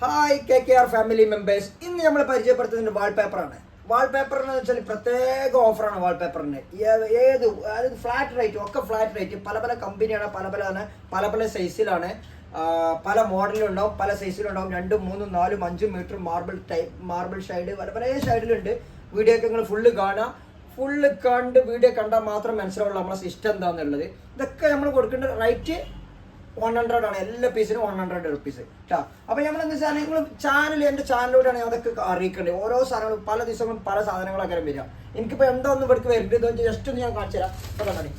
Hi KKR family members. ഇന്ന് നമ്മൾ പരിചയപ്പെടുത്തുന്നത് വാൾപേപ്പറാണ്. വാൾപേപ്പർ എന്ന് വെച്ചാൽ പ്രത്യേക ഓഫറാണ് വാൾപേപ്പറിന്. ഏത് അതായത് ഫ്ലാറ്റ് റേറ്റ് ഒക്കെ ഫ്ലാറ്റ് റേറ്റ്, പല പല കമ്പനിയാണ്, പല പല സൈസിലാണ്, പല മോഡലുണ്ടാവും, പല സൈസിലുണ്ടാവും. 2, 3, 4, 5 മീറ്റർ മാർബിൾ ഷൈഡ്, പല പല ഷൈഡിലുണ്ട്. വീഡിയോ ഒക്കെ നിങ്ങൾ ഫുള്ള് കാണുക. ഫുള്ള് കണ്ട് വീഡിയോ കണ്ടാൽ മാത്രം മനസ്സിലാവുള്ളൂ നമ്മളെ സിസ്റ്റം എന്താണെന്നുള്ളത്. ഇതൊക്കെ നമ്മൾ കൊടുക്കേണ്ട റേറ്റ് 100 ആണ്. എല്ലാ പീസിനും 100 റുപ്പീസ് കേട്ടോ. അപ്പോൾ നമ്മൾ എന്താ വെച്ചാൽ നിങ്ങൾ എൻ്റെ ചാനലിലൂടെയാണ് അതൊക്കെ അറിയിക്കേണ്ടത്. ഓരോ സാധനങ്ങളും പല ദിവസങ്ങളും പല സാധനങ്ങളൊക്കെ വരിക. എനിക്കിപ്പോൾ എന്താണെന്ന് ഇവിടേക്ക് വരുന്നത് ജസ്റ്റ് ഒന്ന് ഞാൻ കാണിച്ചു തരാം. അപ്പോൾ കണ്ടേ,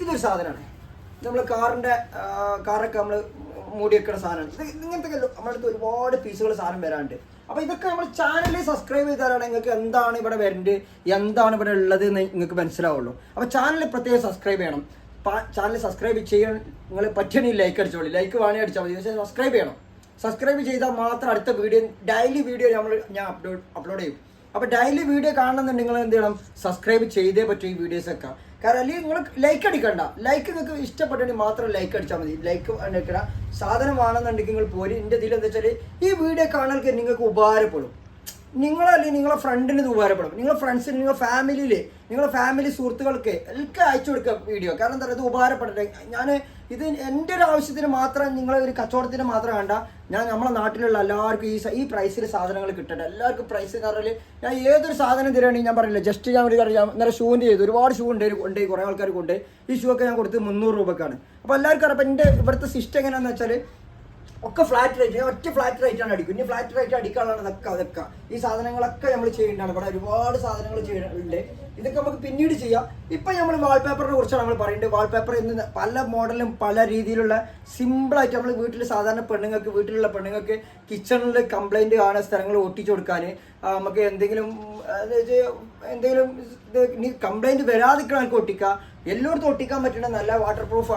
ഇതൊരു സാധനമാണ്. നമ്മൾ കാറൊക്കെ നമ്മൾ മൂടി വെക്കുന്ന സാധനമാണ്. ഇങ്ങനത്തെ നമ്മുടെ അടുത്ത് ഒരുപാട് പീസുകൾ സാധനം വരാറുണ്ട്. അപ്പോൾ ഇതൊക്കെ നമ്മൾ ചാനലിൽ സബ്സ്ക്രൈബ് ചെയ്താലാണ് നിങ്ങൾക്ക് എന്താണ് ഇവിടെ വരുന്നത്, എന്താണ് ഇവിടെ ഉള്ളത് എന്ന് നിങ്ങൾക്ക് മനസ്സിലാവുള്ളൂ. അപ്പോൾ ചാനൽ പ്രത്യേകം സബ്സ്ക്രൈബ് ചെയ്യണം. ചാനൽ സബ്സ്ക്രൈബ് ചെയ്യാൻ നിങ്ങൾ പറ്റണമെങ്കിൽ ലൈക്ക് അടിച്ചോളൂ. ലൈക്ക് വേണമെങ്കിൽ അടിച്ചാൽ മതി, പക്ഷേ സബ്സ്ക്രൈബ് ചെയ്യണം. സബ്സ്ക്രൈബ് ചെയ്താൽ മാത്രം അടുത്ത ഡെയിലി വീഡിയോ ഞാൻ അപ്ലോഡ് ചെയ്യും. അപ്പോൾ ഡെയിലി വീഡിയോ കാണണമെന്നുണ്ടെങ്കിൽ നിങ്ങൾ എന്ത് ചെയ്യണം, സബ്സ്ക്രൈബ് ചെയ്തേ പറ്റും ഈ വീഡിയോസൊക്കെ. കാരണം അല്ലെങ്കിൽ നിങ്ങൾ ലൈക്ക് അടിക്കണ്ട. ലൈക്ക് നിങ്ങൾക്ക് ഇഷ്ടപ്പെട്ടെങ്കിൽ മാത്രം ലൈക്ക് അടിച്ചാൽ മതി. ലൈക്ക് അടിക്കണ സാധനം വേണമെന്നുണ്ടെങ്കിൽ നിങ്ങൾ പോലും എൻ്റെ ഇതിൽ എന്താ വെച്ചാൽ ഈ വീഡിയോ കാണാൻ നിങ്ങൾക്ക് ഉപകാരപ്പെടും. നിങ്ങളല്ലെങ്കിൽ നിങ്ങളെ ഫ്രണ്ടിന് ഇത് ഉപകാരപ്പെടും. നിങ്ങളുടെ ഫ്രണ്ട്സിന്, നിങ്ങളുടെ ഫാമിലി സുഹൃത്തുക്കൾക്ക് ഒക്കെ അയച്ചു കൊടുക്കുക വീഡിയോ. കാരണം എന്താ പറയുക, ഇത് ഉപകാരപ്പെടട്ടെ. ഇത് എൻ്റെ ഒരു ആവശ്യത്തിന് മാത്രം, നിങ്ങളെ ഒരു കച്ചവടത്തിന് മാത്രം വേണ്ട. നമ്മളെ നാട്ടിലുള്ള എല്ലാവർക്കും ഈ പ്രൈസിൽ സാധനങ്ങൾ കിട്ടട്ടെ. എല്ലാവർക്കും പ്രൈസ് എന്ന് പറഞ്ഞാൽ ഞാൻ ഏതൊരു സാധനം തരികയാണെങ്കിൽ ഞാൻ പറയില്ല, ജസ്റ്റ് ഞാൻ ഒരു കാര്യം ഇന്നലെ ഷൂവിൻ്റെ ചെയ്തു. ഒരുപാട് ഷൂ ഉണ്ട്, കുറേ ആൾക്കാർക്ക് ഉണ്ട്. ഈ ഷൂ ഒക്കെ ഞാൻ കൊടുത്ത് 300 രൂപക്കാണ്. അപ്പോൾ എല്ലാവർക്കും അറിയാം. അപ്പോൾ എൻ്റെ ഇവിടുത്തെ സിസ്റ്റം എങ്ങനെയാണെന്ന് വെച്ചാൽ ഒക്കെ ഫ്ലാറ്റ് റേറ്റ്, ഒറ്റ ഫ്ലാറ്റ് റേറ്റാണ് അടിക്കും. ഇനി ഫ്ലാറ്റ് റേറ്റ് അടിക്കാനുള്ളതാണ് അതൊക്കെ. ഈ സാധനങ്ങളൊക്കെ നമ്മൾ ചെയ്യേണ്ടതാണ്. ഇവിടെ ഒരുപാട് സാധനങ്ങൾ ചെയ്യുന്നുണ്ട്. ഇതൊക്കെ നമുക്ക് പിന്നീട് ചെയ്യാം. ഇപ്പം നമ്മൾ വാൾപേപ്പറിനെ കുറിച്ചാണ് നമ്മൾ പറയുന്നത്. വാൾപേപ്പർ ഇന്ന് പല മോഡലും പല രീതിയിലുള്ള സിമ്പിളായിട്ട് നമ്മൾ വീട്ടിലുള്ള പെണ്ണുങ്ങൾക്ക് കിച്ചണിൽ കംപ്ലൈൻറ്റ് കാണുന്ന സ്ഥലങ്ങൾ ഒട്ടിച്ചു കൊടുക്കാൻ, നമുക്ക് എന്തെങ്കിലും കംപ്ലൈൻറ്റ് വരാതിരിക്കണം നമുക്ക് ഒട്ടിക്കാം. എല്ലായിടത്തും ഒട്ടിക്കാൻ പറ്റുന്ന നല്ല വാട്ടർ പ്രൂഫ്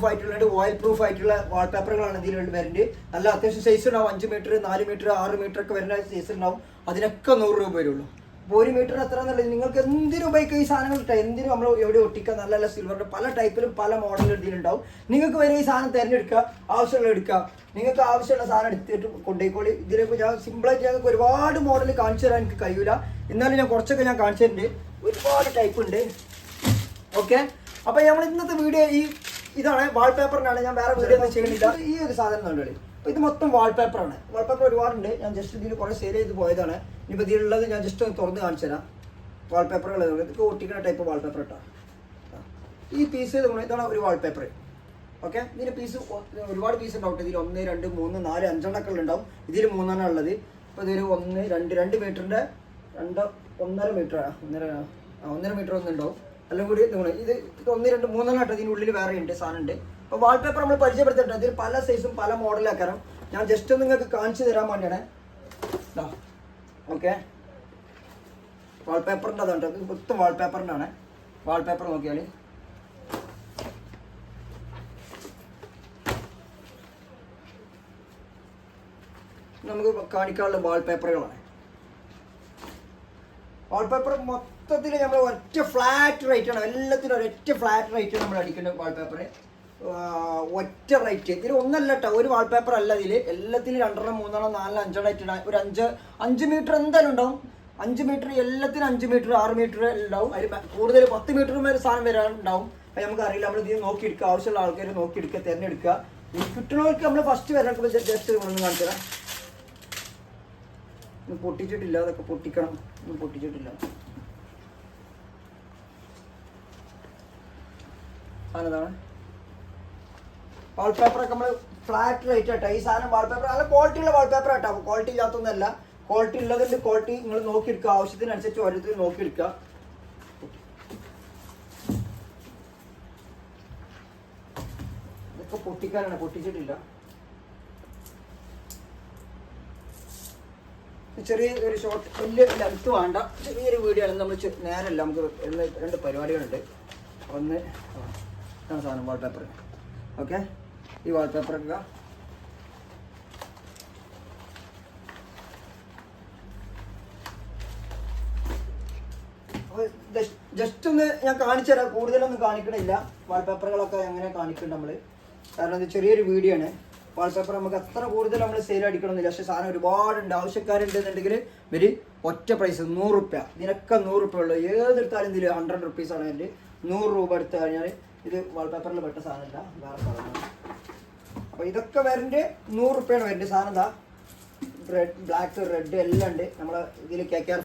ആയിട്ടുള്ള ഓയിൽ പ്രൂഫ് ആയിട്ടുള്ള വാൾപേപ്പറുകളാണ് ഇതിൽ വരുന്നത്. നല്ല അത്യാവശ്യം സൈസ് ഉണ്ടാവും. 5 മീറ്റർ, 4 മീറ്റർ, 6 മീറ്റർ ഒക്കെ വരുന്ന സൈസ് ഉണ്ടാവും. അതിനൊക്കെ 100 രൂപ വരുള്ളൂ. അപ്പോൾ 1 മീറ്റർ എത്ര എന്നുള്ളത് നിങ്ങൾക്ക് എന്തിനും ഉപയോഗിക്കുക. ഈ സാധനങ്ങൾ കിട്ടുക, എന്തിനും നമ്മൾ എവിടെ ഒട്ടിക്കുക. നല്ല നല്ല സിൽവറിൻ്റെ പല ടൈപ്പിലും പല മോഡലും ഇതിലുണ്ടാവും. നിങ്ങൾക്ക് വരെ ഈ സാധനം തിരഞ്ഞെടുക്കുക, ആവശ്യമുള്ള എടുക്കുക. നിങ്ങൾക്ക് ആവശ്യമുള്ള സാധനം എടുത്തിട്ട് കൊണ്ടുപോയിക്കോളി. ഇതിലേക്ക് ഞാൻ സിമ്പിളായിട്ട് ഞങ്ങൾക്ക് ഒരുപാട് മോഡൽ കാണിച്ചു തരാൻ എനിക്ക് കഴിയില്ല. എന്നാലും ഞാൻ കുറച്ചൊക്കെ ഞാൻ കാണിച്ചു തരുന്നുണ്ട്. ഒരുപാട് ടൈപ്പ് ഉണ്ട്. ഓക്കെ, അപ്പോൾ നമ്മൾ ഇന്നത്തെ വീഡിയോ ഇതാണ് വാൾപേപ്പറിനാണ്. ഞാൻ വേറെ വീഡിയോ ഒന്നും ചെയ്യുന്നില്ല. ഈ ഒരു സാധനം കണ്ടോളി. അപ്പോൾ ഇത് മൊത്തം വാൾപേപ്പറാണ്. വാൾപേപ്പർ ഒരുപാടുണ്ട്. ഞാൻ ജസ്റ്റ് ഇതിൽ കുറേ സെയിൽ ചെയ്ത് പോയതാണ്. ഇനിയിപ്പോൾ ഇതിലുള്ളത് ഞാൻ ജസ്റ്റ് ഒന്ന് തുറന്ന് കാണിച്ചു തരാം. വാൾപേപ്പറുകൾ ഇതൊക്കെ ഒട്ടിക്കുന്ന ടൈപ്പ് വാൾപേപ്പർ ഇട്ടാ. ഈ പീസ് ഇതാണ് ഒരു വാൾപേപ്പർ. ഓക്കെ, ഇതിന് പീസ് ഒരുപാട് പീസ് ഉണ്ടാവും. ഇതിൽ 1, 2, 3, 4, 5 ഉണ്ടാവും. ഇതിൽ 3 ഉള്ളത്. അപ്പോൾ ഇതൊരു 2 മീറ്ററിൻ്റെ 1.5 മീറ്റർ ഒന്നുണ്ടാവും. എല്ലാം കൂടി ഇത് 1, 2, 3 ഇതിനുള്ളിൽ വേറെ ഉണ്ട് സാധനം ഉണ്ട്. അപ്പോൾ വാൾപേപ്പർ നമ്മൾ പരിചയപ്പെടുത്തിയിട്ടുണ്ട്. ഇതിൽ പല സൈസും പല മോഡലാക്കാരം. ഞാൻ ജസ്റ്റ് ഒന്ന് നിങ്ങൾക്ക് കാണിച്ചു തരാൻ വേണ്ടിയാണ്. ഓക്കെ, വാൾപേപ്പറിൻ്റെ അതാണ്. ഇത് മൊത്തം വാൾപേപ്പറിൻ്റെ ആണ്. വാൾപേപ്പർ നോക്കിയാൽ നമുക്ക് കാണിക്കാനുള്ള വാൾപേപ്പറുകളാണ്. വാൾപേപ്പർ മൊത്തത്തിൽ നമ്മൾ ഒറ്റ ഫ്ലാറ്റ് റേറ്റ് ആണ്. എല്ലാത്തിനും ഒരൊറ്റ ഫ്ലാറ്റ് റേറ്റ് നമ്മൾ അടിക്കേണ്ട വാൾപേപ്പർ. ഒറ്റ റേറ്റ്. ഇതിൽ ഒന്നല്ല കേട്ടോ, ഒരു വാൾപേപ്പർ അല്ല. ഇതിൽ എല്ലാത്തിലും 2, 3, 4, 5 ആയിട്ട് ഒരു 5 മീറ്റർ എന്തായാലും ഉണ്ടാവും. 5 മീറ്റർ എല്ലാത്തിനും 5 മീറ്റർ, 6 മീറ്റർ ഉണ്ടാവും. അതിൽ കൂടുതൽ 10 മീറ്റർ വരെ സാധനം വരാനുണ്ടാവും. അത് നമുക്കറിയില്ല. നമ്മൾ ഇതിൽ നോക്കിയെടുക്കുക, ആവശ്യമുള്ള ആൾക്കാർ നോക്കിയെടുക്കുക, തിരഞ്ഞെടുക്കുക. ഈ കിട്ടുന്നവർക്ക് നമ്മൾ ഫസ്റ്റ് വരാൻ ജസ്റ്റ് ഒന്ന് കാണിച്ചു തരാം. പൊട്ടിച്ചിട്ടില്ല, അതൊക്കെ പൊട്ടിക്കണം. പൊട്ടിച്ചിട്ടില്ല സാധനതാണ്. വാൾപേപ്പറൊക്കെ നമ്മൾ ഫ്ലാറ്റ് റേറ്റ് ആട്ടോ. ഈ സാധനം വാൾപേപ്പർ നല്ല ക്വാളിറ്റിയുള്ള വാൾപേപ്പർ ആട്ടോ. അപ്പോൾ ക്വാളിറ്റി ഇല്ലാത്തൊന്നല്ല, ക്വാളിറ്റി ഉള്ളതിൻ്റെ ക്വാളിറ്റി നിങ്ങൾ നോക്കിയെടുക്കുക. ആവശ്യത്തിനനുസരിച്ച് ഓരോരുത്തർ നോക്കിയെടുക്കുക. ഇതൊക്കെ പൊട്ടിക്കാനാണ്, പൊട്ടിച്ചിട്ടില്ല. ചെറിയ ഒരു ഷോർട്ട്, വലിയ ലെങ്ത്ത് വേണ്ട, ചെറിയൊരു വീഡിയോ ആണ്. നമ്മൾ നേരല്ല, നമുക്ക് 2 പരിപാടികളുണ്ട്. ഒന്ന് സാധനം വാൾപേപ്പർ. ഓക്കെ, ഈ വാൾപേപ്പറൊക്കെ ജസ്റ്റ് ഒന്ന് ഞാൻ കാണിച്ചു തരാം. കൂടുതലൊന്നും കാണിക്കണില്ല. വാൾപേപ്പറുകളൊക്കെ എങ്ങനെ കാണിക്കുന്നുണ്ട് നമ്മൾ. കാരണം ഇത് ചെറിയൊരു വീഡിയോ ആണ്. വാൾപേപ്പർ നമുക്ക് അത്ര കൂടുതൽ നമ്മൾ സെയിൽ അടിക്കണമെന്നില്ല. പക്ഷേ സാധനം ഒരുപാടുണ്ട്, ആവശ്യക്കാരുണ്ടെന്നുണ്ടെങ്കിൽ ഇവര് ഒറ്റ പ്രൈസ് 100 റുപ്യ. ഇതിനൊക്കെ 100 റുപ്യ ഉള്ളൂ. ഏതെടുത്താലും ഇതിൽ 100 റുപ്പീസാണ് അതിൽ. 100 രൂപ എടുത്തു കഴിഞ്ഞാൽ ഇത് വാൾപേപ്പറിൽ പെട്ട സാധനമില്ല, വേറെ സാധനമാണ്. അപ്പോൾ ഇതൊക്കെ വരേണ്ട 100 റുപ്യാണ് വരേണ്ട സാധനം. എന്താ ബ്ലാക്ക് റെഡ് എല്ലാം ഉണ്ട്. നമ്മളെ ഇതിൽ KKR